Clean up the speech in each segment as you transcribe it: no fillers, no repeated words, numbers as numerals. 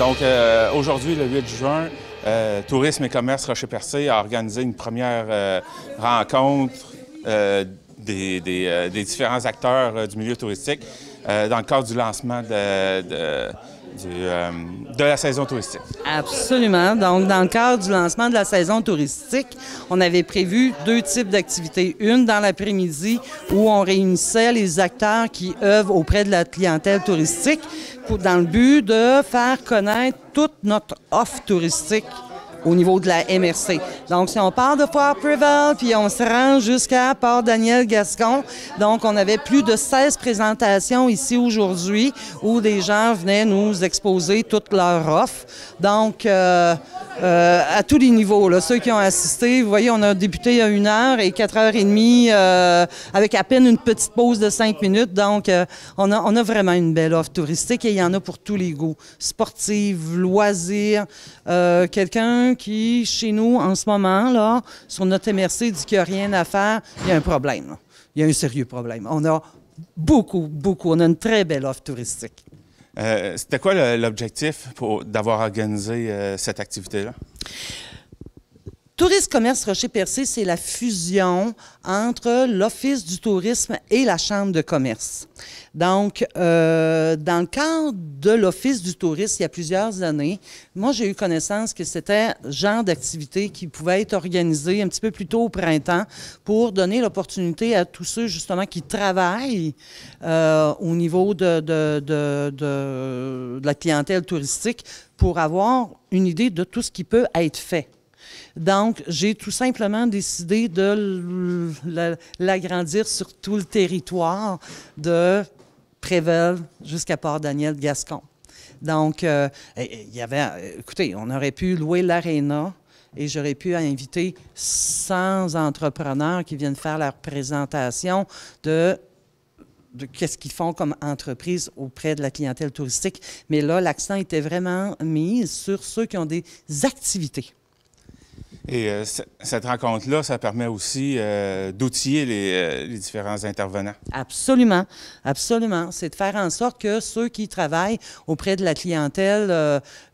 Donc, aujourd'hui, le 8 juin, Tourisme et Commerce Rocher-Percé a organisé une première rencontre des différents acteurs du milieu touristique dans le cadre du lancement de la saison touristique. Absolument. Donc, dans le cadre du lancement de la saison touristique, on avait prévu 2 types d'activités. Une dans l'après-midi où on réunissait les acteurs qui œuvrent auprès de la clientèle touristique dans le but de faire connaître toute notre offre touristique au niveau de la MRC. Donc, si on part de Fort-Préval, puis on se rend jusqu'à Port-Daniel-Gascon, donc on avait plus de 16 présentations ici aujourd'hui où des gens venaient nous exposer toute leur offre. Donc, à tous les niveaux, là, ceux qui ont assisté, vous voyez, on a débuté à 1h et 4h30 avec à peine une petite pause de 5 minutes. Donc, on a vraiment une belle offre touristique et il y en a pour tous les goûts. Sportive, loisirs, quelqu'un qui, chez nous, en ce moment, là, sur notre MRC, dit qu'il n'y a rien à faire, il y a un problème. Là. Il y a un sérieux problème. On a beaucoup, on a une très belle offre touristique. C'était quoi l'objectif d'avoir organisé cette activité-là? Tourisme Commerce Rocher-Percé, c'est la fusion entre l'Office du tourisme et la Chambre de commerce. Donc, dans le cadre de l'Office du tourisme, il y a plusieurs années, moi, j'ai eu connaissance que c'était le genre d'activité qui pouvait être organisée un petit peu plus tôt au printemps pour donner l'opportunité à tous ceux, justement, qui travaillent au niveau de la clientèle touristique pour avoir une idée de tout ce qui peut être fait. Donc, j'ai tout simplement décidé de l'agrandir sur tout le territoire de Préval jusqu'à Port-Daniel-Gascon. Donc, il y avait, écoutez, on aurait pu louer l'aréna et j'aurais pu inviter 100 entrepreneurs qui viennent faire leur présentation de qu'est-ce qu'ils font comme entreprise auprès de la clientèle touristique. Mais là, l'accent était vraiment mis sur ceux qui ont des activités. Et cette rencontre-là, ça permet aussi d'outiller les différents intervenants. Absolument, absolument. C'est de faire en sorte que ceux qui travaillent auprès de la clientèle,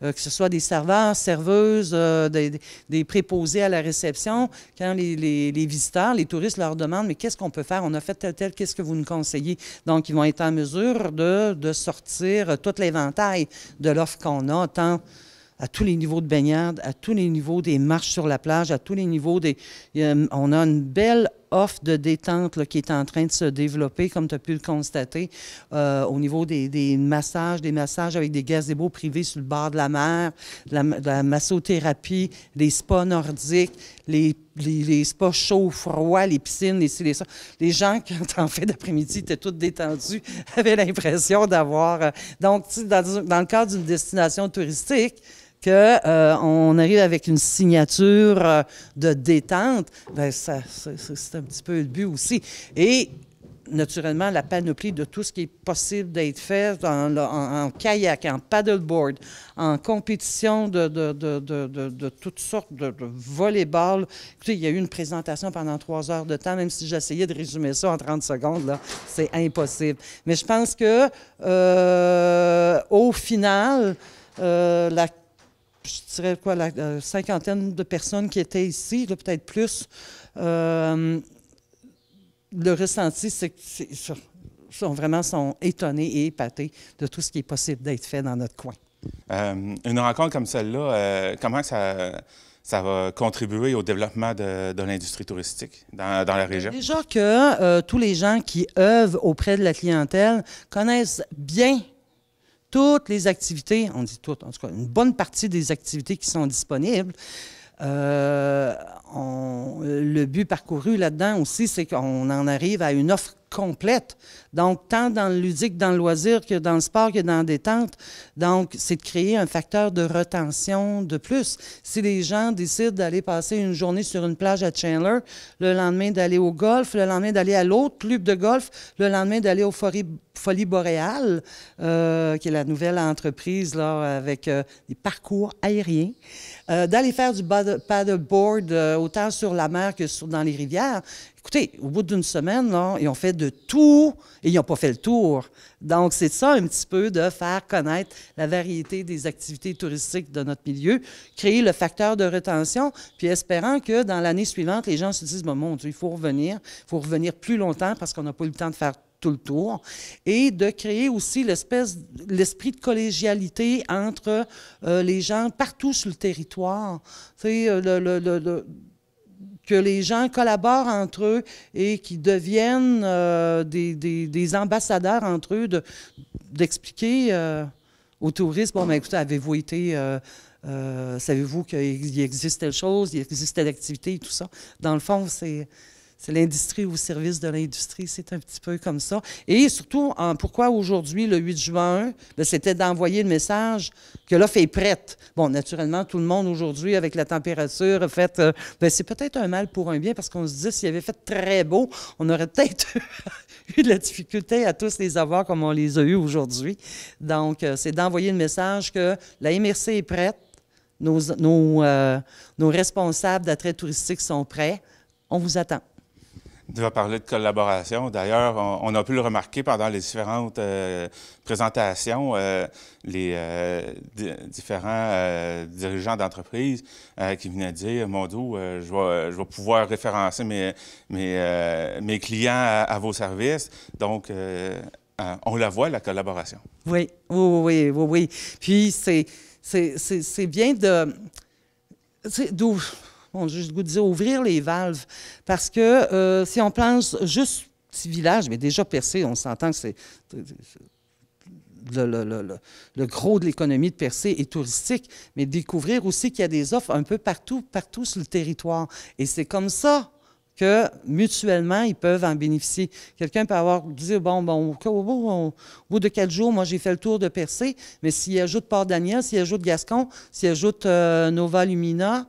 que ce soit des serveurs, serveuses, des préposés à la réception, quand les visiteurs, les touristes leur demandent « mais qu'est-ce qu'on peut faire? On a fait tel, qu'est-ce que vous nous conseillez? » Donc, ils vont être en mesure de sortir tout l'éventail de l'offre qu'on a, tant à tous les niveaux de baignade, à tous les niveaux des marches sur la plage, à tous les niveaux des... on a une belle offre de détente là, qui est en train de se développer, comme tu as pu le constater, au niveau des massages avec des gazebos privés sur le bord de la mer, de la massothérapie, les spas nordiques, les spas chauds, froids, les piscines, les ça. Les gens, quand en fait d'après-midi, étaient tous détendus, avaient l'impression d'avoir... donc, dans le cadre d'une destination touristique, qu'on arrive avec une signature de détente, bien, c'est un petit peu le but aussi. Et naturellement, la panoplie de tout ce qui est possible d'être fait en kayak, en paddleboard, en compétition de toutes sortes de volleyball. Écoutez, il y a eu une présentation pendant 3 heures de temps, même si j'essayais de résumer ça en 30 secondes, là, c'est impossible. Mais je pense que au final, je dirais quoi, la cinquantaine de personnes qui étaient ici, peut-être plus, le ressenti, c'est qu'ils sont étonnés et épatés de tout ce qui est possible d'être fait dans notre coin. Une rencontre comme celle-là, comment ça va contribuer au développement de l'industrie touristique dans la région? Déjà que tous les gens qui œuvrent auprès de la clientèle connaissent bien toutes les activités, on dit toutes, en tout cas une bonne partie des activités qui sont disponibles. Le but parcouru là-dedans aussi, c'est qu'on en arrive à une offre complète. Donc, tant dans le ludique, dans le loisir, que dans le sport, que dans la détente. Donc, c'est de créer un facteur de retention de plus. Si les gens décident d'aller passer une journée sur une plage à Chandler, le lendemain d'aller au golf, le lendemain d'aller à l'autre club de golf, le lendemain d'aller au Folie Boréale, qui est la nouvelle entreprise là, avec des parcours aériens, d'aller faire du paddleboard autant sur la mer que dans les rivières. Écoutez, au bout d'une semaine, là, ils ont fait de tout Et ils n'ont pas fait le tour. Donc, c'est ça un petit peu de faire connaître la variété des activités touristiques de notre milieu, créer le facteur de rétention, puis espérant que dans l'année suivante, les gens se disent, bon, mon Dieu, il faut revenir plus longtemps parce qu'on n'a pas eu le temps de faire tout le tour, et de créer aussi l'esprit de collégialité entre les gens partout sur le territoire. Tu sais, que les gens collaborent entre eux et qui deviennent des ambassadeurs entre eux, d'expliquer aux touristes, bon, bien, écoutez, avez-vous été... savez-vous qu'il existe telle chose, il existe telle activité et tout ça. Dans le fond, c'est l'industrie au service de l'industrie, c'est un petit peu comme ça. Et surtout, pourquoi aujourd'hui, le 8 juin, c'était d'envoyer le message que l'offre est prête. Bon, naturellement, tout le monde aujourd'hui, avec la température, a fait, c'est peut-être un mal pour un bien, parce qu'on se dit, s'il avait fait très beau, on aurait peut-être eu de la difficulté à tous les avoir comme on les a eus aujourd'hui. Donc, c'est d'envoyer le message que la MRC est prête, nos responsables d'attrait touristique sont prêts, on vous attend. Tu vas parler de collaboration. D'ailleurs, on a pu le remarquer pendant les différentes présentations, les différents dirigeants d'entreprise qui venaient dire, mon Dieu, je vais pouvoir référencer mes clients à vos services. Donc, on la voit, la collaboration. Oui. Puis, c'est bien bon, j'ai le goût de dire ouvrir les valves, parce que si on pense juste petit village, mais déjà Percé, on s'entend que c'est le gros de l'économie de Percé est touristique, mais découvrir aussi qu'il y a des offres un peu partout sur le territoire. Et c'est comme ça que mutuellement, ils peuvent en bénéficier. Quelqu'un peut dire, bon, au bout de 4 jours, moi, j'ai fait le tour de Percé, mais s'il ajoute Port-Daniel, s'il ajoute Gascon, s'il ajoute Nova Lumina,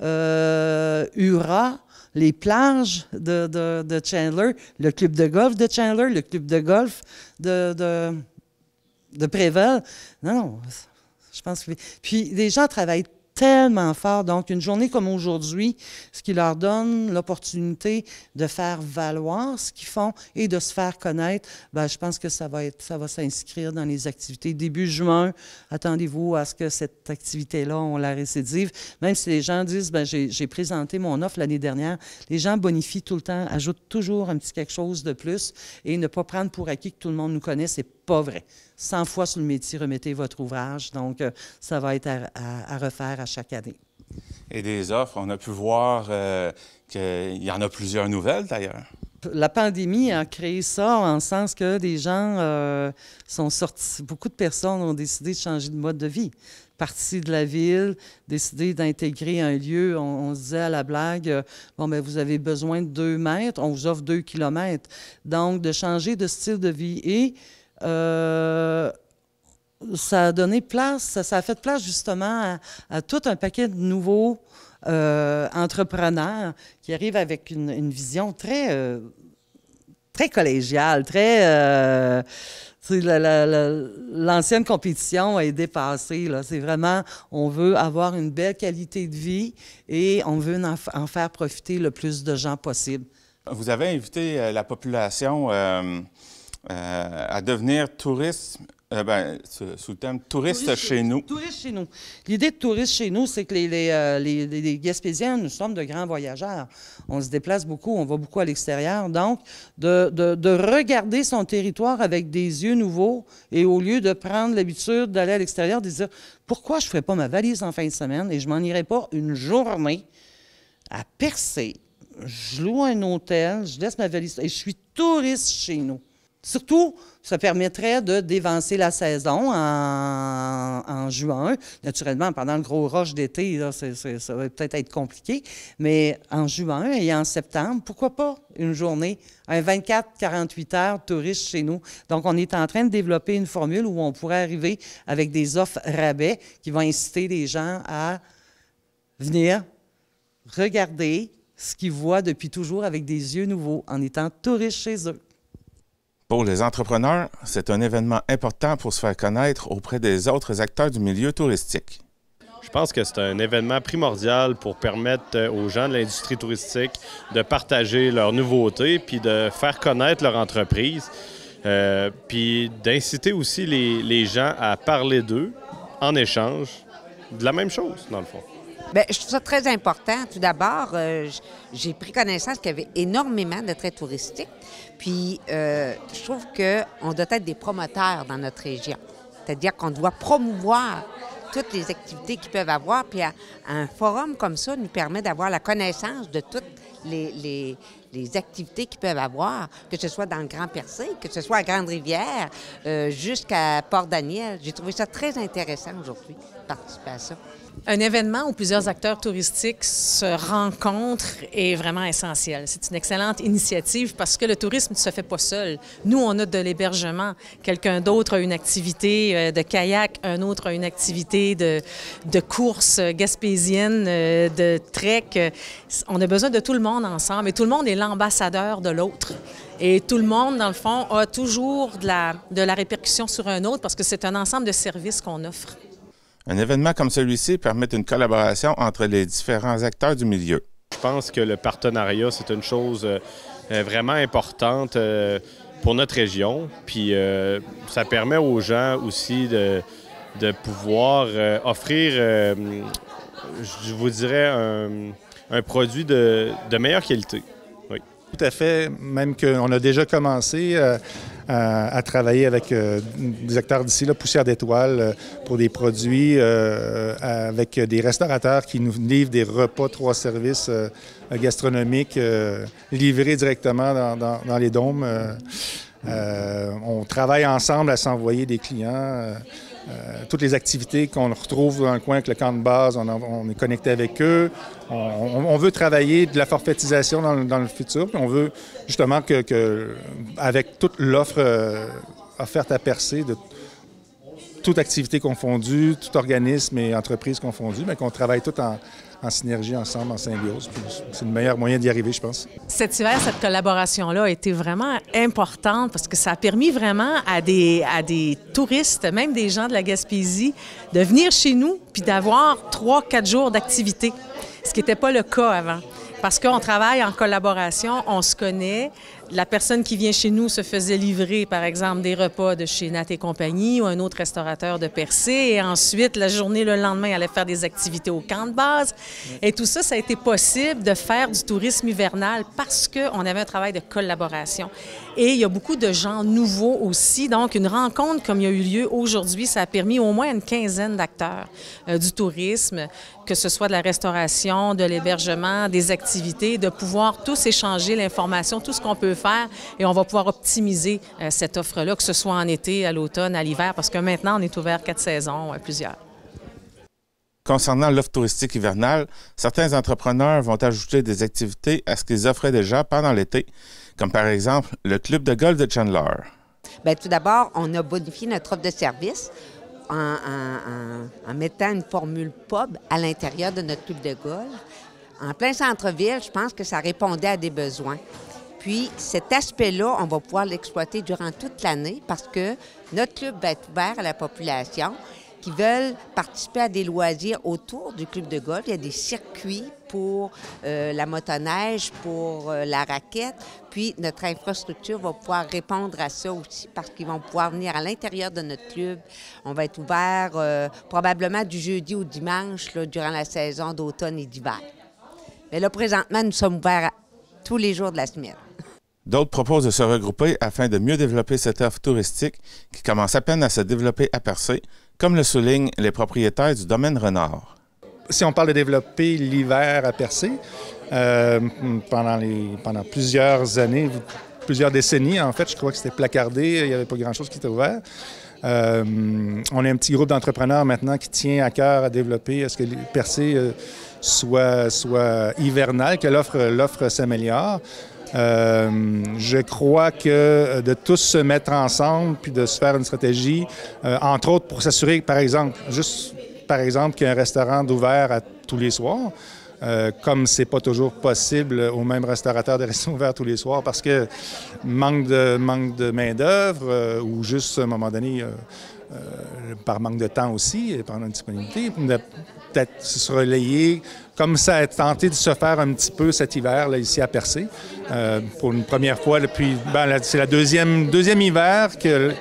Ura, les plages de Chandler, le club de golf de Chandler, le club de golf de Préval. Non, je pense que... Puis, les gens travaillent tellement fort. Donc, une journée comme aujourd'hui, ce qui leur donne l'opportunité de faire valoir ce qu'ils font et de se faire connaître, bien, je pense que ça va s'inscrire dans les activités. Début juin, attendez-vous à ce que cette activité-là, on la récidive. Même si les gens disent, bien, j'ai présenté mon offre l'année dernière, les gens bonifient tout le temps, ajoutent toujours un petit quelque chose de plus et ne pas prendre pour acquis que tout le monde nous connaît, c'est pas vrai. 100 fois sur le métier, remettez votre ouvrage. Donc, ça va être à refaire à chaque année. Et des offres, on a pu voir qu'il y en a plusieurs nouvelles, d'ailleurs. La pandémie a créé ça en sens que des gens sont sortis. Beaucoup de personnes ont décidé de changer de mode de vie. Partis de la ville, décidé d'intégrer un lieu. On se disait à la blague, bon, bien, vous avez besoin de 2 mètres, on vous offre 2 kilomètres. Donc, de changer de style de vie. Et ça a donné place, ça a fait place justement à tout un paquet de nouveaux entrepreneurs qui arrivent avec une vision très collégiale, très... l'ancienne compétition est dépassée. C'est vraiment, on veut avoir une belle qualité de vie et on veut en faire profiter le plus de gens possible. Vous avez invité la population à devenir touriste, sous le thème « Touristes chez nous ». Touristes chez nous. L'idée de touristes chez nous, c'est que les Gaspésiens, nous sommes de grands voyageurs. On se déplace beaucoup, on va beaucoup à l'extérieur. Donc, de regarder son territoire avec des yeux nouveaux et au lieu de prendre l'habitude d'aller à l'extérieur, de dire « Pourquoi je ne ferais pas ma valise en fin de semaine et je m'en irais pas une journée à Percé, je loue un hôtel, je laisse ma valise et je suis touriste chez nous ». Surtout, ça permettrait de dévancer la saison en juin. Naturellement, pendant le gros rush d'été, là, ça va peut-être être compliqué, mais en juin et en septembre, pourquoi pas une journée, un 24-48 heures touriste chez nous. Donc, on est en train de développer une formule où on pourrait arriver avec des offres rabais qui vont inciter les gens à venir regarder ce qu'ils voient depuis toujours avec des yeux nouveaux en étant touristes chez eux. Pour les entrepreneurs, c'est un événement important pour se faire connaître auprès des autres acteurs du milieu touristique. Je pense que c'est un événement primordial pour permettre aux gens de l'industrie touristique de partager leurs nouveautés puis de faire connaître leur entreprise. Puis d'inciter aussi les gens à parler d'eux en échange de la même chose, dans le fond. Bien, je trouve ça très important. Tout d'abord, j'ai pris connaissance qu'il y avait énormément de traits touristiques. Puis, je trouve qu'on doit être des promoteurs dans notre région. C'est-à-dire qu'on doit promouvoir toutes les activités qu'ils peuvent avoir. Puis, un forum comme ça nous permet d'avoir la connaissance de toutes les activités qu'ils peuvent avoir, que ce soit dans le Grand Percé, que ce soit à Grande-Rivière, jusqu'à Port-Daniel. J'ai trouvé ça très intéressant aujourd'hui, de participer à ça. Un événement où plusieurs acteurs touristiques se rencontrent est vraiment essentiel. C'est une excellente initiative parce que le tourisme ne se fait pas seul. Nous, on a de l'hébergement. Quelqu'un d'autre a une activité de kayak, un autre a une activité de course gaspésienne, de trek. On a besoin de tout le monde ensemble et tout le monde est l'ambassadeur de l'autre. Et tout le monde, dans le fond, a toujours de la répercussion sur un autre parce que c'est un ensemble de services qu'on offre. Un événement comme celui-ci permet une collaboration entre les différents acteurs du milieu. Je pense que le partenariat, c'est une chose vraiment importante pour notre région. Puis ça permet aux gens aussi de pouvoir offrir, je vous dirais, un produit de meilleure qualité. Oui. Tout à fait, même qu'on a déjà commencé à travailler avec des acteurs d'ici, Poussière d'étoiles, pour des produits avec des restaurateurs qui nous livrent des repas 3 services gastronomiques livrés directement dans les dômes. On travaille ensemble à s'envoyer des clients. Toutes les activités qu'on retrouve dans le coin avec le camp de base, on est connecté avec eux. On veut travailler de la forfaitisation dans le futur. Puis on veut justement avec toute l'offre offerte à Percé, de toute activité confondue, tout organisme et entreprise confondue, mais qu'on travaille tout en synergie ensemble, en symbiose. Puis c'est le meilleur moyen d'y arriver, je pense. Cet hiver, cette collaboration-là a été vraiment importante parce que ça a permis vraiment à des touristes, même des gens de la Gaspésie, de venir chez nous puis d'avoir 3-4 jours d'activité, ce qui n'était pas le cas avant. Parce qu'on travaille en collaboration, on se connaît. La personne qui vient chez nous se faisait livrer, par exemple, des repas de chez Nat et compagnie ou un autre restaurateur de Percé. Et ensuite, la journée, le lendemain, elle allait faire des activités au camp de base. Et tout ça, ça a été possible de faire du tourisme hivernal parce qu'on avait un travail de collaboration. Et il y a beaucoup de gens nouveaux aussi. Donc, une rencontre comme il y a eu lieu aujourd'hui, ça a permis au moins une quinzaine d'acteurs du tourisme, que ce soit de la restauration, de l'hébergement, des activités, de pouvoir tous échanger l'information, tout ce qu'on peut faire, et on va pouvoir optimiser cette offre-là, que ce soit en été, à l'automne, à l'hiver, parce que maintenant, on est ouvert 4 saisons, plusieurs. Concernant l'offre touristique hivernale, certains entrepreneurs vont ajouter des activités à ce qu'ils offraient déjà pendant l'été, comme par exemple le club de golf de Chandler. Bien, tout d'abord, on a bonifié notre offre de service en mettant une formule pub à l'intérieur de notre club de golf. En plein centre-ville, je pense que ça répondait à des besoins. Puis, cet aspect-là, on va pouvoir l'exploiter durant toute l'année parce que notre club va être ouvert à la population qui veulent participer à des loisirs autour du club de golf. Il y a des circuits pour la motoneige, pour la raquette. Puis, notre infrastructure va pouvoir répondre à ça aussi parce qu'ils vont pouvoir venir à l'intérieur de notre club. On va être ouvert probablement du jeudi au dimanche là, durant la saison d'automne et d'hiver. Mais là, présentement, nous sommes ouverts tous les jours de la semaine. D'autres proposent de se regrouper afin de mieux développer cette offre touristique qui commence à peine à se développer à Percé, comme le soulignent les propriétaires du domaine Renard. Si on parle de développer l'hiver à Percé, pendant plusieurs années, plusieurs décennies, en fait, je crois que c'était placardé, il n'y avait pas grand-chose qui était ouvert. On a un petit groupe d'entrepreneurs maintenant qui tient à cœur à développer à ce que Percé soit hivernal, que l'offre s'améliore. Je crois que de tous se mettre ensemble puis de se faire une stratégie, entre autres pour s'assurer, par exemple, qu'il y a un restaurant d'ouvert à tous les soirs, comme c'est pas toujours possible au même restaurateur de rester ouvert tous les soirs parce que manque de main-d'œuvre ou juste à un moment donné par manque de temps aussi, par notre disponibilité, peut-être se relayer, comme ça a tenté de se faire un petit peu cet hiver là, ici à Percé, pour une première fois depuis, c'est la deuxième hiver que,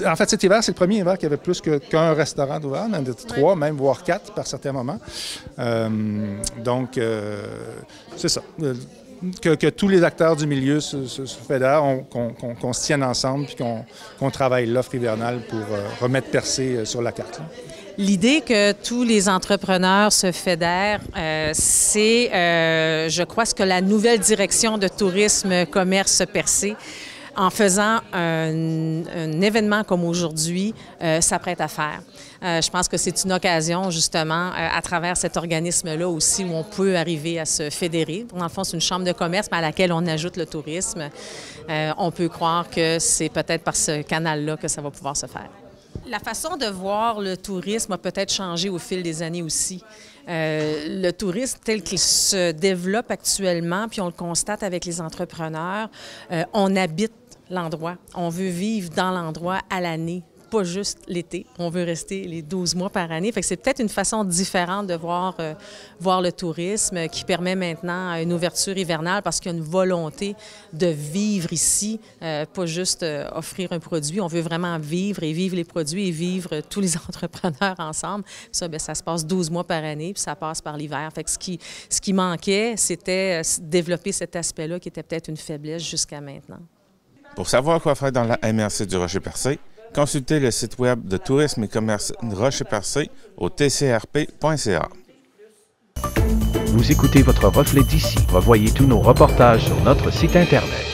en fait cet hiver c'est le premier hiver qu'il y avait plus qu'un restaurant d'ouvert, même 3, même voire 4 par certains moments. Donc c'est ça. Que tous les acteurs du milieu se fédèrent, qu'on se tienne ensemble puis qu'on travaille l'offre hivernale pour remettre Percé sur la carte. Là. L'idée que tous les entrepreneurs se fédèrent, c'est, je crois, ce que la nouvelle direction de tourisme, commerce Percé, en faisant un événement comme aujourd'hui, s'apprête à faire. Je pense que c'est une occasion, justement, à travers cet organisme-là aussi, où on peut arriver à se fédérer. Dans le fond, c'est une chambre de commerce, mais à laquelle on ajoute le tourisme. On peut croire que c'est peut-être par ce canal-là que ça va pouvoir se faire. La façon de voir le tourisme a peut-être changé au fil des années aussi. Le tourisme tel qu'il se développe actuellement, puis on le constate avec les entrepreneurs, on habite l'endroit. On veut vivre dans l'endroit à l'année, pas juste l'été. On veut rester les 12 mois par année. Fait que c'est peut-être une façon différente de voir le tourisme qui permet maintenant une ouverture hivernale parce qu'il y a une volonté de vivre ici, pas juste offrir un produit. On veut vraiment vivre les produits et vivre tous les entrepreneurs ensemble. Ça, bien, ça se passe 12 mois par année, puis ça passe par l'hiver. Fait que ce qui manquait, c'était développer cet aspect-là qui était peut-être une faiblesse jusqu'à maintenant. Pour savoir quoi faire dans la MRC du Rocher-Percé, consultez le site web de Tourisme et Commerce Rocher-Percé au tcrp.ca. Vous écoutez votre reflet d'ici. Revoyez tous nos reportages sur notre site Internet.